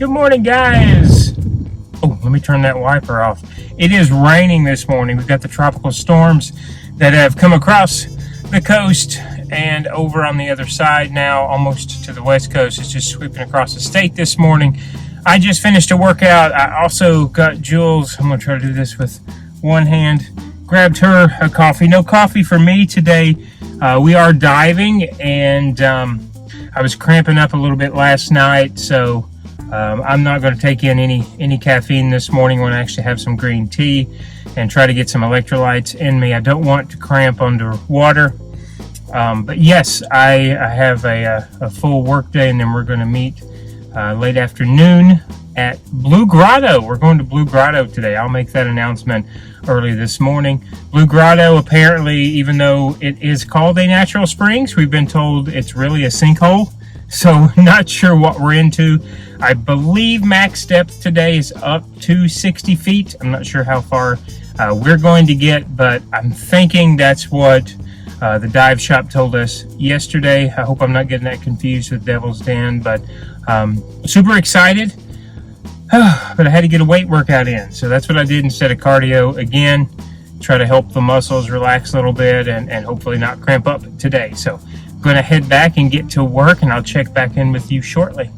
Good morning, guys. Oh, let me turn that wiper off. It is raining this morning. We've got the tropical storms that have come across the coast and over on the other side now, almost to the west coast. It's just sweeping across the state this morning. I just finished a workout. I also got Jules. I'm going to try to do this with one hand. Grabbed her a coffee. No coffee for me today. We are diving, and I was cramping up a little bit last night, so I'm not going to take in any caffeine this morning. I want to actually have some green tea and try to get some electrolytes in me. I don't want to cramp underwater. But yes, I have a full work day, and then we're going to meet late afternoon at Blue Grotto. We're going to Blue Grotto today. I'll make that announcement early this morning. Blue Grotto, apparently, even though it is called a natural springs, we've been told it's really a sinkhole. So not sure what we're into. I believe max depth today is up to 60 feet. I'm not sure how far we're going to get, but I'm thinking that's what the dive shop told us yesterday. I hope I'm not getting that confused with Devil's Den, but super excited. But I had to get a weight workout in, so that's what I did instead of cardio. Again, try to help the muscles relax a little bit and hopefully not cramp up today. So I'm going to head back and get to work, and I'll check back in with you shortly.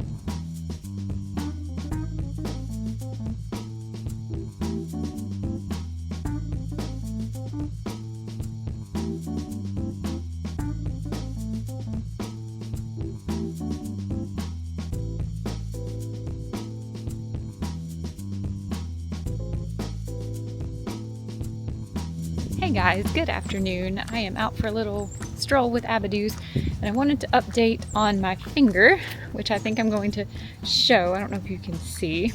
Hey guys, good afternoon. I am out for a little stroll with Abadoos, and I wanted to update on my finger, which I think I'm going to show. I don't know if you can see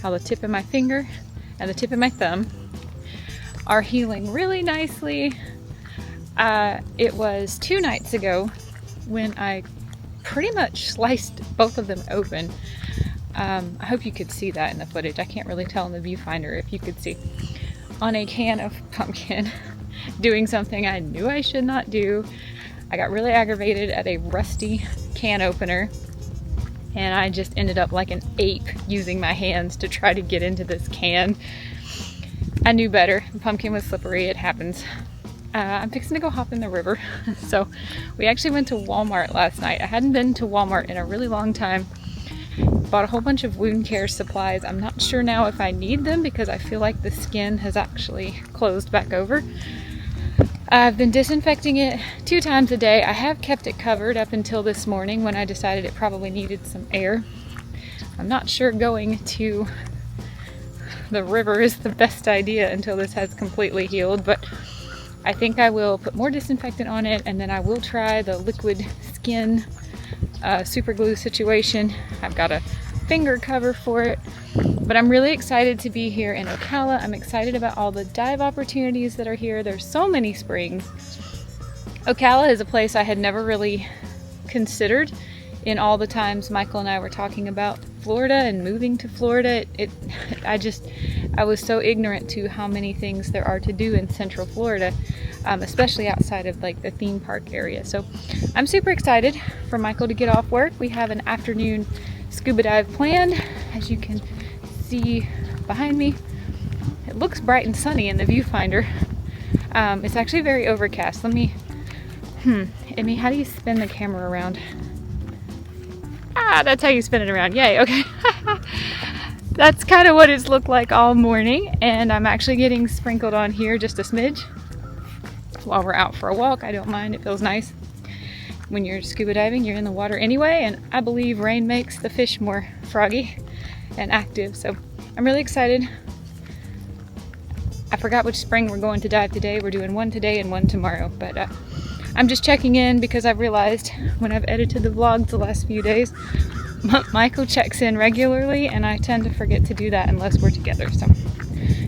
how the tip of my finger and the tip of my thumb are healing really nicely. It was 2 nights ago when I pretty much sliced both of them open. I hope you could see that in the footage. I can't really tell in the viewfinder if you could see. On a can of pumpkin, doing something I knew I should not do. I got really aggravated at a rusty can opener, and I just ended up like an ape using my hands to try to get into this can. I knew better. The pumpkin was slippery. It happens. I'm fixing to go hop in the river. So we actually went to Walmart last night. I hadn't been to Walmart in a really long time. Bought a whole bunch of wound care supplies. I'm not sure now if I need them because I feel like the skin has actually closed back over. I've been disinfecting it 2 times a day. I have kept it covered up until this morning when I decided it probably needed some air. I'm not sure going to the river is the best idea until this has completely healed, but I think I will put more disinfectant on it, and then I will try the liquid skin super glue situation. I've got a finger cover for it, but I'm really excited to be here in Ocala. I'm excited about all the dive opportunities that are here. There's so many springs. Ocala is a place I had never really considered in all the times Michael and I were talking about Florida and moving to Florida. I was so ignorant to how many things there are to do in Central Florida, especially outside of like the theme park area. So I'm super excited for Michael to get off work. We have an afternoon scuba dive planned, as you can see behind me. It looks bright and sunny in the viewfinder. It's actually very overcast. Emmy, how do you spin the camera around? That's how you spin it around. Yay, okay. That's kind of what it's looked like all morning, and I'm actually getting sprinkled on here just a smidge while we're out for a walk. I don't mind. It feels nice. When you're scuba diving, you're in the water anyway, and I believe rain makes the fish more froggy and active, so I'm really excited. I forgot which spring we're going to dive today. We're doing one today and one tomorrow, but I'm just checking in because I've realized when I've edited the vlogs the last few days, Michael checks in regularly, and I tend to forget to do that unless we're together. So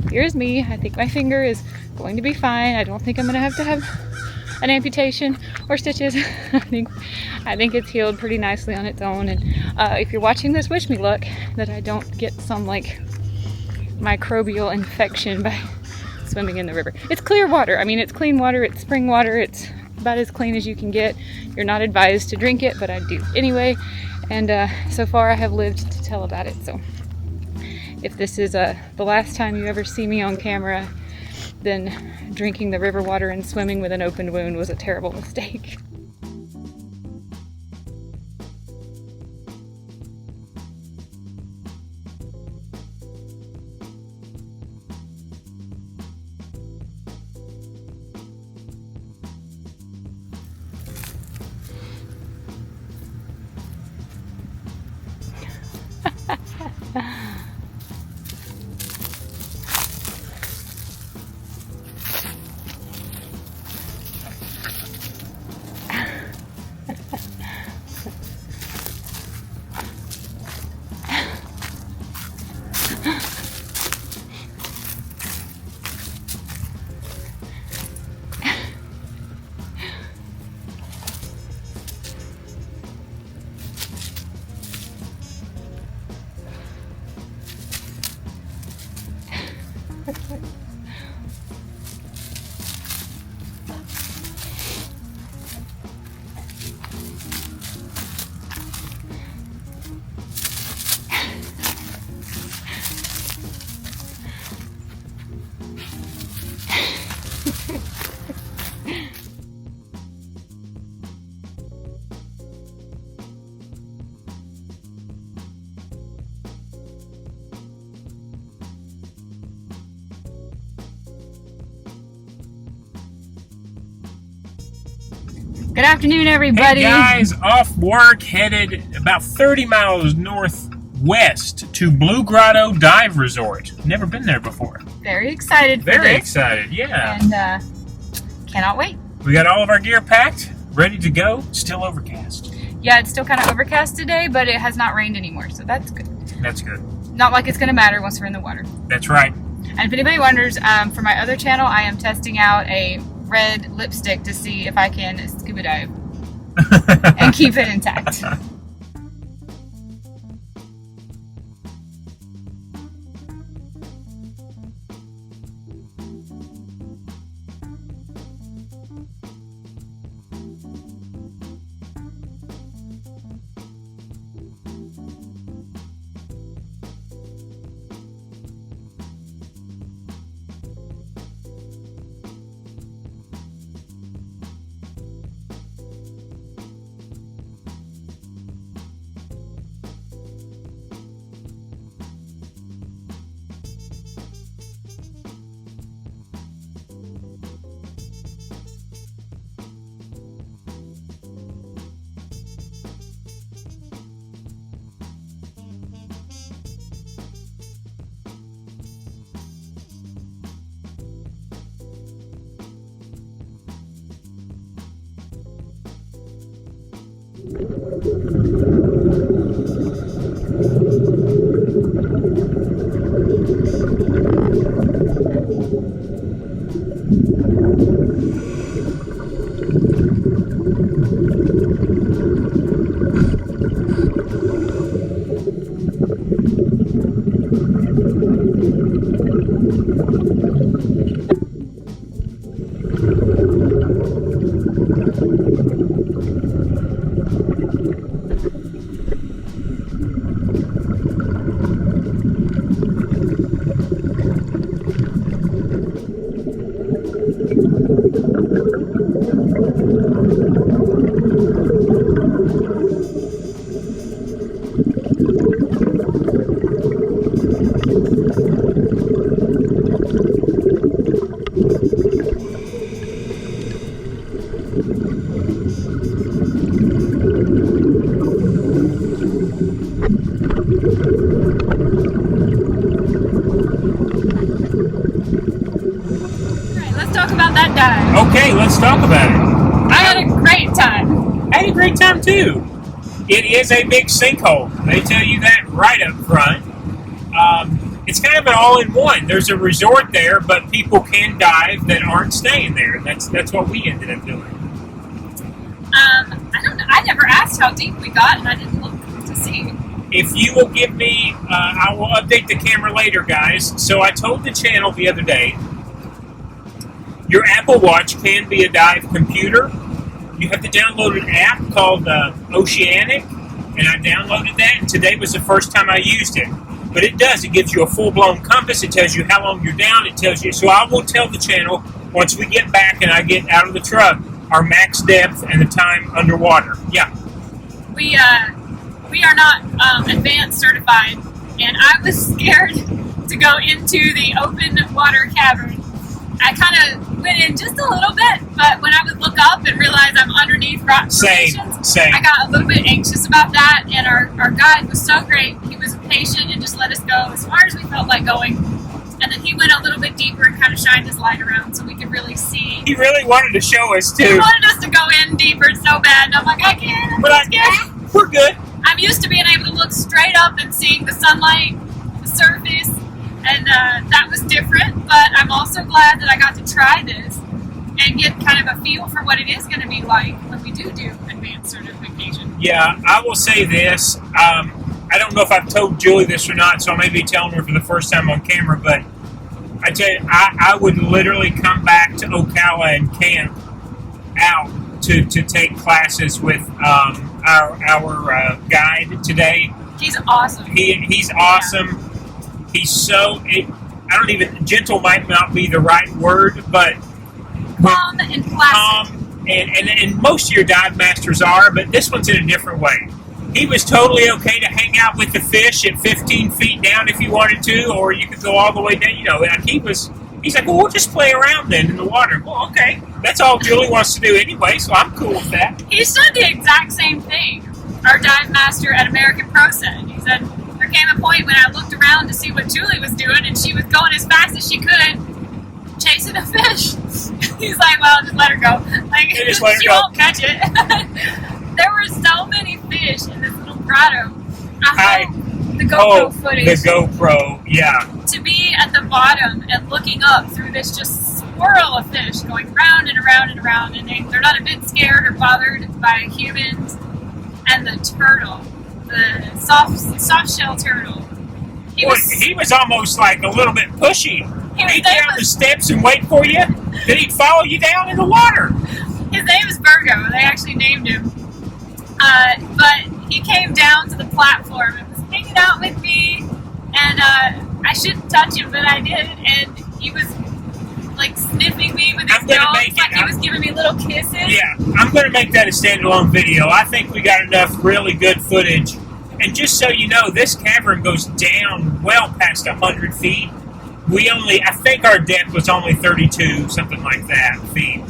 here's me. I think my finger is going to be fine. I don't think I'm going to have an amputation or stitches. I think it's healed pretty nicely on its own. And if you're watching this, wish me luck that I don't get some like microbial infection by swimming in the river. It's clear water. I mean, it's clean water. It's spring water. It's about as clean as you can get. You're not advised to drink it, but I do anyway. And so far I have lived tell about it. So if this is the last time you ever see me on camera, then drinking the river water and swimming with an open wound was a terrible mistake. Good afternoon, everybody. Hey guys, off work, headed about 30 miles northwest to Blue Grotto Dive Resort. Never been there before. Very excited for Very this. excited, yeah. And cannot wait. We got all of our gear packed, ready to go. Still overcast. Yeah, it's still kind of overcast today, but it has not rained anymore, so that's good. That's good. Not like it's going to matter once we're in the water. That's right. And if anybody wonders, for my other channel, I am testing out a red lipstick to see if I can scuba dive and keep it intact. Okay, let's talk about it. I had a great time. I had a great time too. It is a big sinkhole. They tell you that right up front. It's kind of an all-in-one. There's a resort there, but people can dive that aren't staying there. That's what we ended up doing. I don't know. I never asked how deep we got, and I didn't look to see. If you will give me, I will update the camera later, guys. So I told the channel the other day, your Apple Watch can be a dive computer. You have to download an app called Oceanic, and I downloaded that, and today was the first time I used it. But it does. It gives you a full-blown compass. It tells you how long you're down. It tells you. So I will tell the channel, once we get back and I get out of the truck, our max depth and the time underwater. Yeah. We are not advanced certified, and I was scared to go into the open water cavern. I kind of went in just a little bit, but when I would look up and realize I'm underneath rock formations, I got a little bit anxious about that, and our guide was so great. He was patient and just let us go as far as we felt like going. And then he went a little bit deeper and kind of shined his light around so we could really see. He really wanted to show us, too. He wanted us to go in deeper so bad, and I'm like, I can't. But we're good. I'm used to being able to look straight up and seeing the sunlight, the surface, and that was different. But I'm also glad that I got to try this and get kind of a feel for what it is going to be like when we do advanced certification. Yeah, I will say this. I don't know if I've told Julie this or not, so I may be telling her for the first time on camera, but I tell you, I would literally come back to Ocala and camp out to take classes with our guide today. He's awesome. He's awesome. Yeah. He's so, gentle might not be the right word, but calm and placid. Calm, and most of your dive masters are, but this one's in a different way. He was totally okay to hang out with the fish at 15 feet down if you wanted to, or you could go all the way down. You know, and he's like, well, we'll just play around then in the water. Well, okay. That's all Julie wants to do anyway, so I'm cool with that. He said the exact same thing. Our dive master at American Pro said. He said, there came a point when I looked around to see what Julie was doing, and she was going as fast as she could, chasing a fish. He's like, well, just let her go. Like, she won't catch it. There were so many fish in this little grotto. The GoPro footage. The GoPro, yeah. To be at the bottom and looking up through this just swirl of fish going round and around and around, and they're not a bit scared or bothered by humans. And the turtle, the soft shell turtle. He was almost like a little bit pushy. He'd get on the steps and wait for you, then he'd follow you down in the water. His name is Virgo. They actually named him. But he came down to the platform and was hanging out with me, and I shouldn't touch him, but I did, and he was like sniffing me with his nose, like he was giving me little kisses. Yeah, I'm going to make that a standalone video. I think we got enough really good footage. And just so you know, this cavern goes down well past 100 feet. I think our depth was only 32, something like that, feet.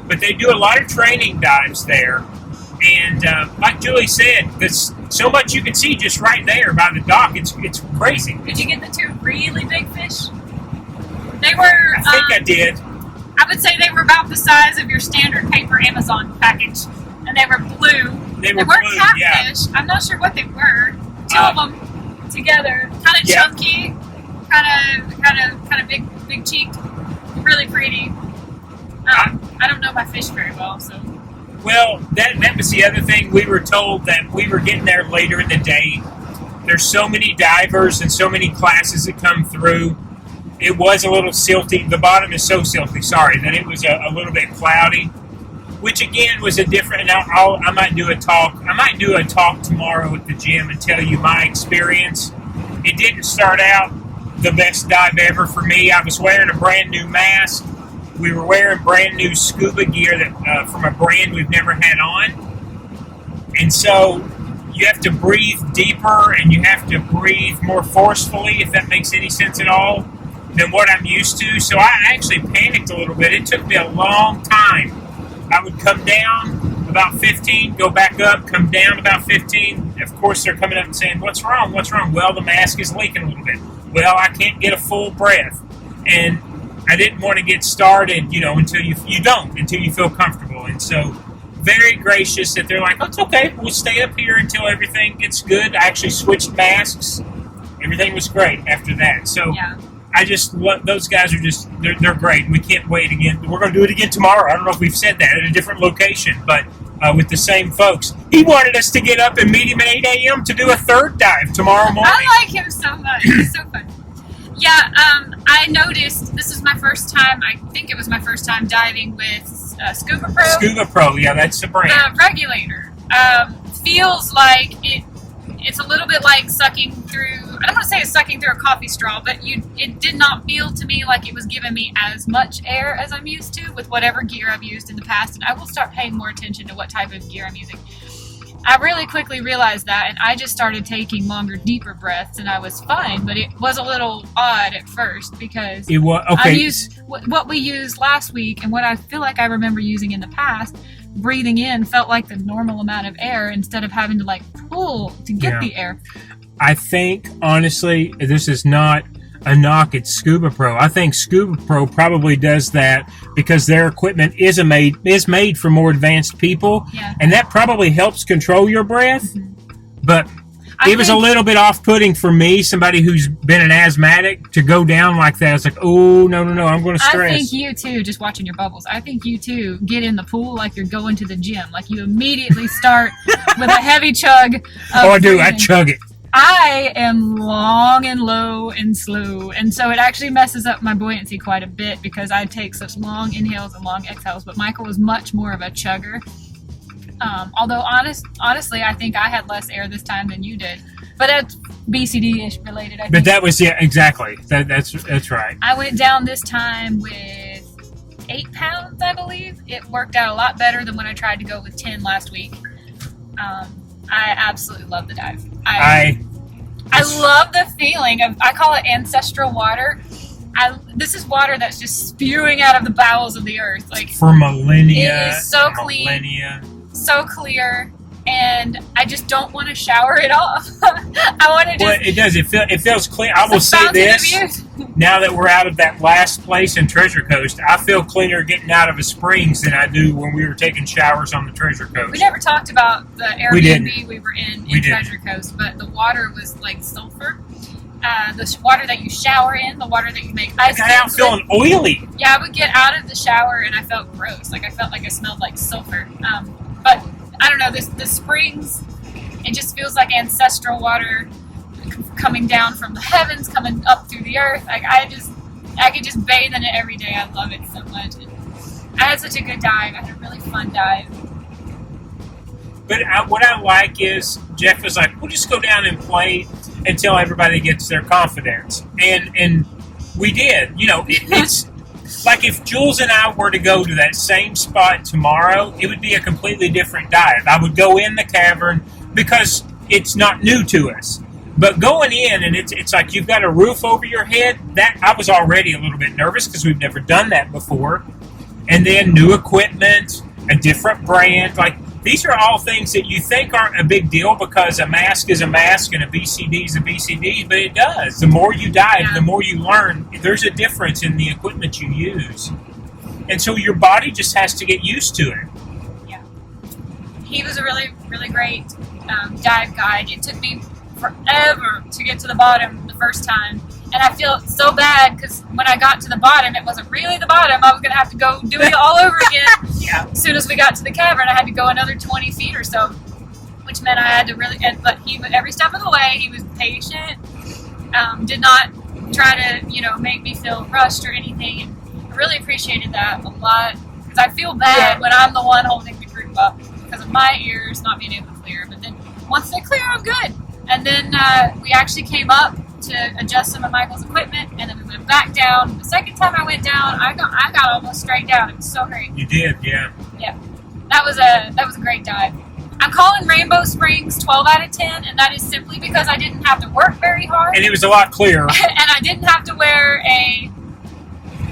But they do a lot of training dives there. And like Julie said, there's so much you can see just right there by the dock. It's crazy. Did you get the two really big fish? They were... I think I did. I would say they were about the size of your standard paper Amazon package. And they were blue. They weren't blue, catfish. Yeah. I'm not sure what they were. Two of them together. Kind of chunky. Kind of big cheeked. Really pretty. I don't know my fish very well, so... Well, that was the other thing. We were told that we were getting there later in the day. There's so many divers and so many classes that come through. It was a little silty. The bottom is so silty, that it was a little bit cloudy, which again was a different. I might do a talk. I might do a talk tomorrow at the gym and tell you my experience. It didn't start out the best dive ever for me. I was wearing a brand new mask. We were wearing brand new scuba gear that from a brand we've never had on. And so you have to breathe deeper and you have to breathe more forcefully, if that makes any sense at all, than what I'm used to. So I actually panicked a little bit. It took me a long time. I would come down about 15, go back up, come down about 15. Of course, they're coming up and saying, what's wrong? What's wrong? Well, the mask is leaking a little bit. Well, I can't get a full breath. And I didn't want to get started, until you feel comfortable. And so very gracious that they're like, oh, it's okay. We'll stay up here until everything gets good. I actually switched masks. Everything was great after that. So yeah. I just love those guys they're great. We can't wait again. We're going to do it again tomorrow. I don't know if we've said that at a different location, but with the same folks. He wanted us to get up and meet him at 8 a.m. to do a third dive tomorrow morning. I like him so much. He's so fun. Yeah, I noticed this is my first time, I think it was my first time diving with Scuba Pro. Scuba Pro, yeah, that's the brand. Regulator. Feels like it's a little bit like sucking through, I don't want to say it's sucking through a coffee straw, but it did not feel to me like it was giving me as much air as I'm used to with whatever gear I've used in the past, and I will start paying more attention to what type of gear I'm using. I really quickly realized that, and I just started taking longer, deeper breaths, and I was fine, but it was a little odd at first because it was, okay. I used what we used last week and what I feel like I remember using in the past. Breathing in felt like the normal amount of air instead of having to like pull to get the air. I think, honestly, this is not a knock at Scuba Pro. I think Scuba Pro probably does that because their equipment is made for more advanced people, and that probably helps control your breath. But it was a little bit off-putting for me, somebody who's been an asthmatic, to go down like that. It's like, oh, no, I'm going to stress. I think you, too, just watching your bubbles, I think you, too, get in the pool like you're going to the gym. Like, you immediately start with a heavy chug of I do. breathing. I chug it. I am long and low and slow, and so it actually messes up my buoyancy quite a bit because I take such long inhales and long exhales, but Michael was much more of a chugger. Although honestly, I think I had less air this time than you did, but that's BCD-ish related. I think. But that was exactly. That's right. I went down this time with 8 pounds, I believe. It worked out a lot better than when I tried to go with 10 last week. I absolutely love the dive. I love the feeling of, I call it ancestral water. This is water that's just spewing out of the bowels of the earth. Like for millennia. It is so clean, so clear, and I just don't want to shower it off. I want to just... Well, it does. It feels clean. I will say this. Now that we're out of that last place in Treasure Coast, I feel cleaner getting out of a Springs than I do when we were taking showers on the Treasure Coast. We never talked about the Airbnb we were in Treasure Coast, but the water was like sulfur. The water that you shower in, the water that you make ice cream. I got out feeling oily. Yeah, I would get out of the shower and I felt gross. Like I felt like I smelled like sulfur. But I don't know, the Springs, it just feels like ancestral water coming down from the heavens, coming up through the earth. Like I could just bathe in it every day. I love it so much. And I had such a good dive. I had a really fun dive. But what I like is Jeff was like, we'll just go down and play until everybody gets their confidence. And we did. You know, it's like if Jules and I were to go to that same spot tomorrow, it would be a completely different dive. I would go in the cavern because it's not new to us. But going in, and it's like you've got a roof over your head, that I was already a little bit nervous because we've never done that before. And then new equipment, a different brand. Like, these are all things that you think aren't a big deal because a mask is a mask and a BCD is a BCD, but it does. The more you dive, the more you learn. There's a difference in the equipment you use. And so your body just has to get used to it. Yeah. He was a really, really great dive guide. It took me forever to get to the bottom the first time. And I feel so bad because when I got to the bottom, it wasn't really the bottom. I was going to have to go do it all over again. As soon as we got to the cavern, I had to go another 20 feet or so, which meant I had to really, but he, every step of the way, he was patient, did not try to, make me feel rushed or anything. And I really appreciated that a lot because I feel bad when I'm the one holding the group up because of my ears not being able to clear. But then once they clear, I'm good. And then we actually came up to adjust some of Michael's equipment, and then we went back down. The second time I went down, I got almost straight down. It was so great. You did, yeah. Yeah, that was a great dive. I'm calling Rainbow Springs 12 out of 10, and that is simply because I didn't have to work very hard. And it was a lot clearer. And I didn't have to wear a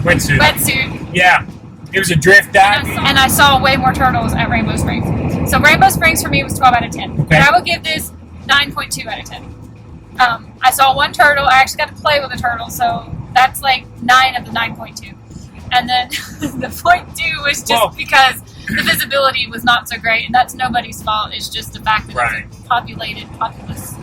wetsuit. Yeah, it was a drift dive. And I saw way more turtles at Rainbow Springs. So Rainbow Springs for me was 12 out of 10. Okay. And I would give this 9.2 out of 10. I saw one turtle. I actually got to play with a turtle, so that's like 9 of the 9.2. And then the 0.2 was just because the visibility was not so great, and that's nobody's fault. It's just the fact that it's a populous.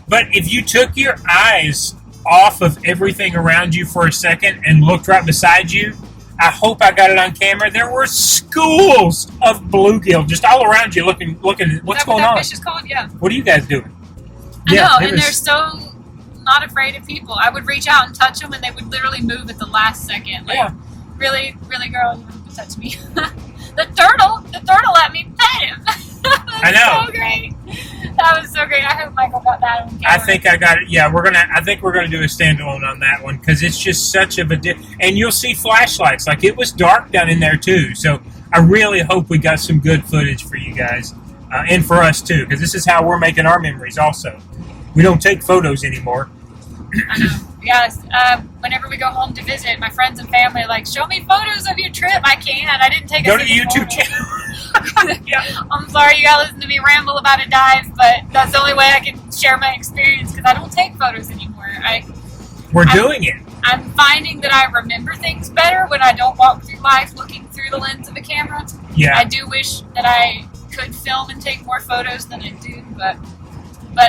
But if you took your eyes off of everything around you for a second and looked right beside you, I hope I got it on camera. There were schools of bluegill just all around you looking. What's going on? That fish is called, yeah. What are you guys doing? I know, and they're so not afraid of people. I would reach out and touch them, and they would literally move at the last second. Like, really, really, girl, you don't have to touch me. The turtle let me pet him. I know. So great. That was so great. I hope Michael got that on camera. I think I got it. Yeah, I think we're gonna do a standalone on that one because it's just such of a and you'll see flashlights. Like it was dark down in there too. So I really hope we got some good footage for you guys and for us too, because this is how we're making our memories. Also, we don't take photos anymore. I know. Yes. Whenever we go home to visit, my friends and family are like, show me photos of your trip. I can't. I didn't take a Go to the single YouTube photo. channel. Yeah. I'm sorry you gotta listen to me ramble about a dive, but that's the only way I can share my experience because I don't take photos anymore. We're doing it. I'm finding that I remember things better when I don't walk through life looking through the lens of a camera. Yeah. I do wish that I could film and take more photos than I do, but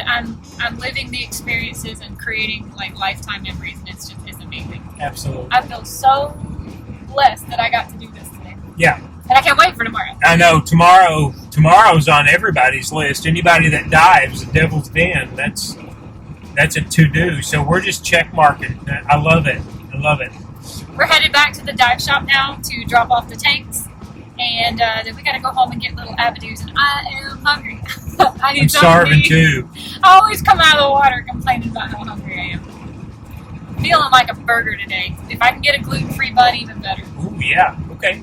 I'm living the experiences and creating like lifetime memories, and it's amazing. Absolutely. I feel so blessed that I got to do this today. Yeah. And I can't wait for tomorrow. I know tomorrow's on everybody's list. Anybody that dives the Devil's Den, that's a to-do. So we're just check marking. I love it. I love it. We're headed back to the dive shop now to drop off the tanks. And then we got to go home and get little Abadoos. And I am hungry. I need I'm starving something to too. eat. I always come out of the water complaining about how hungry I am. Feeling like a burger today. If I can get a gluten-free bun, even better. Ooh, yeah. Okay.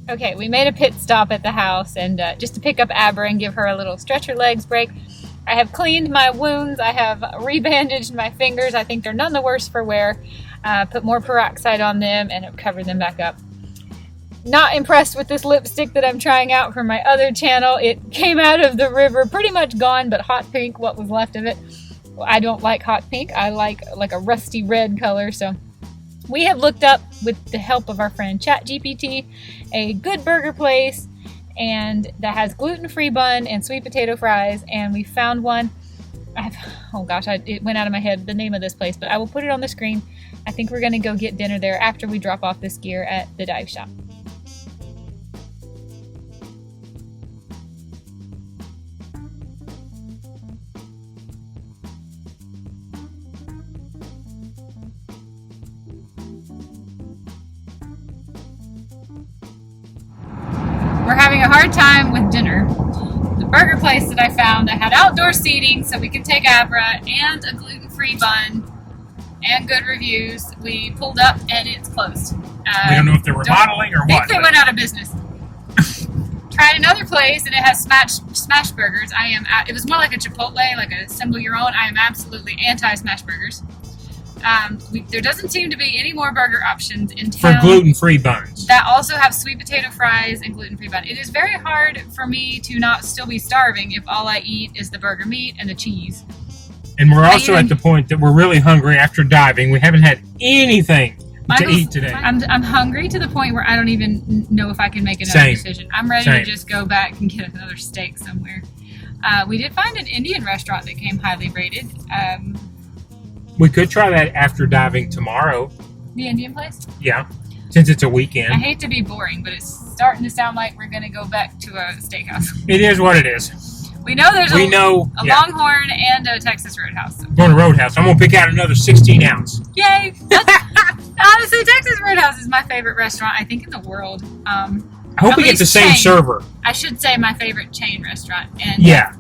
Okay, we made a pit stop at the house and just to pick up Abra and give her a little stretch her legs break. I have cleaned my wounds. I have rebandaged my fingers. I think they're none the worse for wear. Put more peroxide on them and have covered them back up. Not impressed with this lipstick that I'm trying out for my other channel. It came out of the river pretty much gone, but hot pink, what was left of it. Well, I don't like hot pink. I like a rusty red color, so we have looked up, with the help of our friend ChatGPT, a good burger place and that has gluten-free bun and sweet potato fries, and we found one. It went out of my head, the name of this place, but I will put it on the screen. I think we're going to go get dinner there after we drop off this gear at the dive shop. We're having a hard time with dinner. The burger place that I found that had outdoor seating so we could take Abra and a gluten-free bun and good reviews. We pulled up and it's closed. We don't know if they're remodeling or I think what. they went out of business. Tried another place and it has smash burgers. It was more like a Chipotle, like a assemble your own. I am absolutely anti-smash burgers. There doesn't seem to be any more burger options in town. For gluten-free buns. That also have sweet potato fries and gluten-free bun. It is very hard for me to not still be starving if all I eat is the burger meat and the cheese. And we're also at the point that we're really hungry after diving. We haven't had anything to eat today. I'm hungry to the point where I don't even know if I can make another decision. I'm ready to just go back and get another steak somewhere. We did find an Indian restaurant that came highly rated. We could try that after diving tomorrow. The Indian place? Yeah, since it's a weekend. I hate to be boring, but it's starting to sound like we're going to go back to a steakhouse. It is what it is. We know there's a Longhorn and a Texas Roadhouse. Going to Roadhouse. I'm going to pick out another 16-ounce. Yay! Honestly, Texas Roadhouse is my favorite restaurant, I think, in the world. I hope we get the same server. I should say my favorite chain restaurant. And yeah.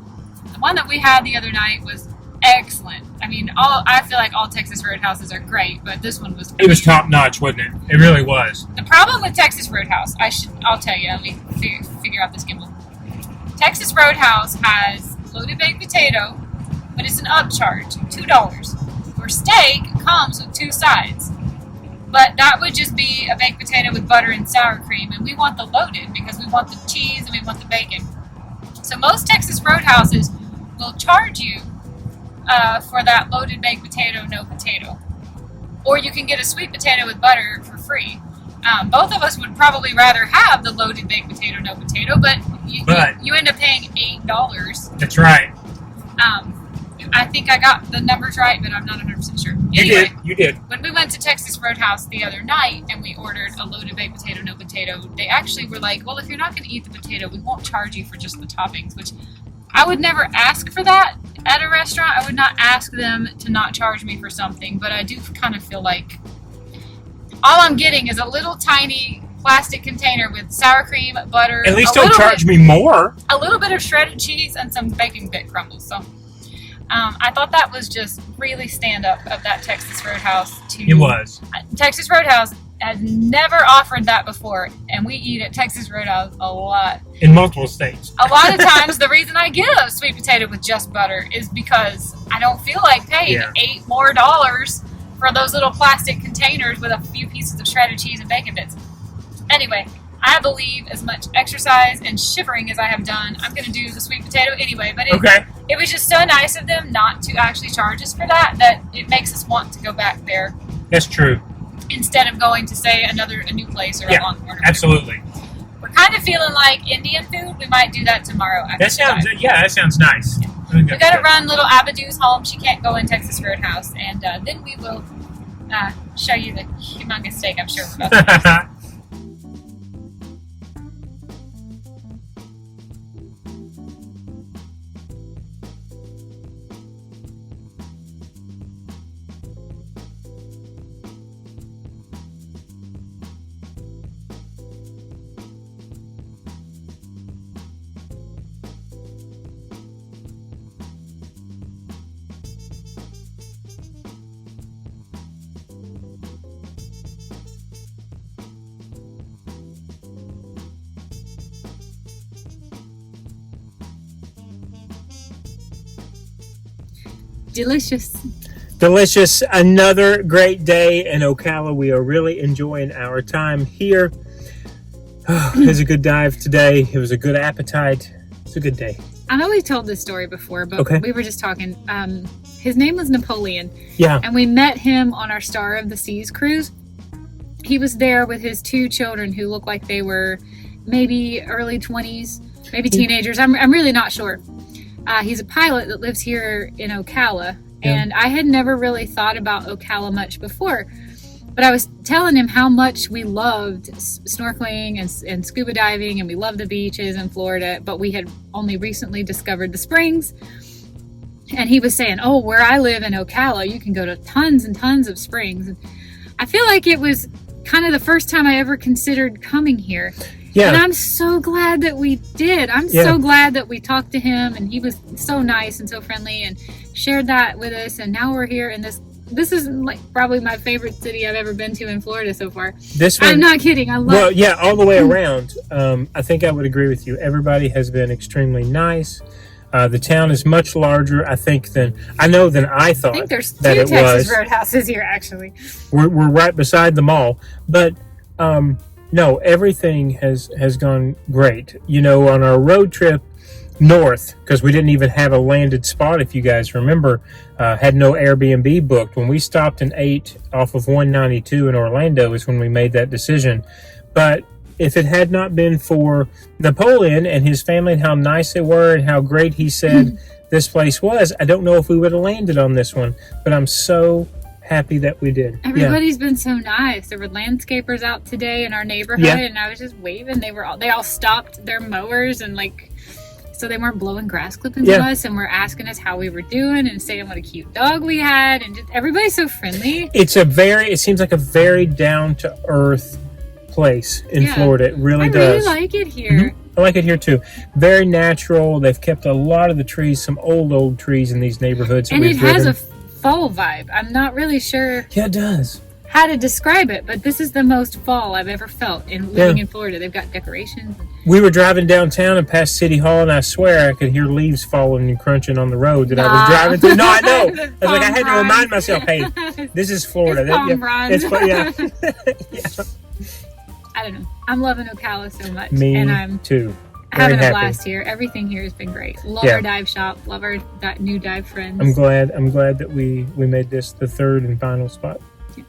The one that we had the other night was excellent. I mean, I feel like all Texas Roadhouses are great, but this one was... It was top notch, wasn't it? It really was. The problem with Texas Roadhouse, I'll tell you, let me figure out this gimbal. Texas Roadhouse has loaded baked potato, but it's an upcharge, $2. For steak, it comes with 2 sides. But that would just be a baked potato with butter and sour cream, and we want the loaded because we want the cheese and we want the bacon. So most Texas Roadhouses will charge you for that loaded baked potato, no potato. Or you can get a sweet potato with butter for free. Both of us would probably rather have the loaded baked potato, no potato, but you end up paying $8. That's right. I think I got the numbers right, but I'm not 100% sure. Anyway, You did. When we went to Texas Roadhouse the other night and we ordered a loaded baked potato, no potato, they actually were like, well, if you're not going to eat the potato, we won't charge you for just the toppings, which I would never ask for that at a restaurant. I would not ask them to not charge me for something, but I do kind of feel like all I'm getting is a little tiny plastic container with sour cream, butter. At least don't charge me more. A little bit of shredded cheese and some baking bit crumbles. So I thought that was just really stand up of that Texas Roadhouse. It was. Texas Roadhouse has never offered that before, and we eat at Texas Roadhouse a lot. In multiple states. A lot of times, the reason I give sweet potato with just butter is because I don't feel like paying $8 more for those little plastic containers with a few pieces of shredded cheese and bacon bits. Anyway, I believe as much exercise and shivering as I have done, I'm going to do the sweet potato anyway. But it was just so nice of them not to actually charge us for that it makes us want to go back there. That's true. Instead of going to, say, a new place or a Longhorn. Absolutely. We're kind of feeling like Indian food. We might do that tomorrow. That sounds nice. Yeah. We got to run little Abadu's home. She can't go in Texas Roadhouse. And then we will show you the humongous steak I'm sure we're about to have. Delicious. Another great day in Ocala. We are really enjoying our time here. It was a good dive today. It was a good appetite. It's a good day. I know we've told this story before, but we were just talking. His name was Napoleon. Yeah. And we met him on our Star of the Seas cruise. He was there with his 2 children who looked like they were maybe early 20s, maybe teenagers. I'm really not sure. He's a pilot that lives here in Ocala, and I had never really thought about Ocala much before. But I was telling him how much we loved snorkeling and scuba diving, and we loved the beaches in Florida, but we had only recently discovered the springs. And he was saying, oh, where I live in Ocala, you can go to tons and tons of springs. And I feel like it was kind of the first time I ever considered coming here. Yeah. And I'm so glad that we did. I'm so glad that we talked to him, and he was so nice and so friendly and shared that with us. And now we're here in this is like probably my favorite city I've ever been to in Florida so far. I'm not kidding. I love it. All the way around. I think I would agree with you. Everybody has been extremely nice. The town is much larger, I think, than I thought. I think there's 2 Texas Roadhouses here, actually. We're right beside the mall. But no, everything has gone great. You know, on our road trip north, because we didn't even have a landed spot, if you guys remember, had no Airbnb booked. When we stopped and ate off of 192 in Orlando is when we made that decision. But if it had not been for Napoleon and his family and how nice they were and how great he said this place was, I don't know if we would have landed on this one. But I'm so happy that we did. Everybody's been so nice. There were landscapers out today in our neighborhood, and I was just waving. They all stopped their mowers and so they weren't blowing grass clippings at us, and were asking us how we were doing and saying what a cute dog we had, and just everybody's so friendly. It seems like a very down to earth place in Florida. It really does. I really like it here. I like it here too. Very natural. They've kept a lot of the trees, some old trees in these neighborhoods. And it has a fall vibe. I'm not really sure it does. How to describe it, but this is the most fall I've ever felt in living in Florida. They've got decorations. We were driving downtown and past City Hall, and I swear I could hear leaves falling and crunching on the road that I was driving through. No, I know. I was like, I had to remind myself, hey, this is Florida. I don't know. I'm loving Ocala so much. Me and I'm too. Having a blast here. Everything here has been great. Love our dive shop. Love our new dive friends. I'm glad that we made this the third and final spot. Yeah.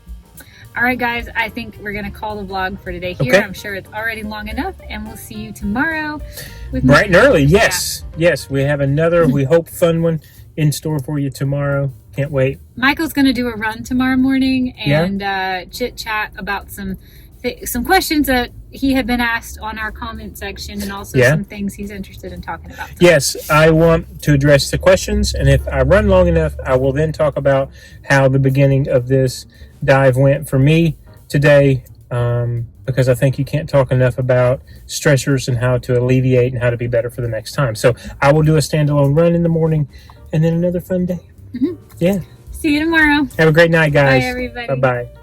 All right, guys. I think we're gonna call the vlog for today here. Okay. I'm sure it's already long enough, and we'll see you tomorrow. Bright and early. Yes, we have another. We hope fun one in store for you tomorrow. Can't wait. Michael's gonna do a run tomorrow morning and chit chat about some questions that he had been asked on our comment section, and also some things he's interested in talking about. Yes, I want to address the questions, and if I run long enough, I will then talk about how the beginning of this dive went for me today, because I think you can't talk enough about stressors and how to alleviate and how to be better for the next time. So I will do a standalone run in the morning and then another fun day. Yeah. See you tomorrow. Have a great night, guys. Bye, everybody. Bye-bye.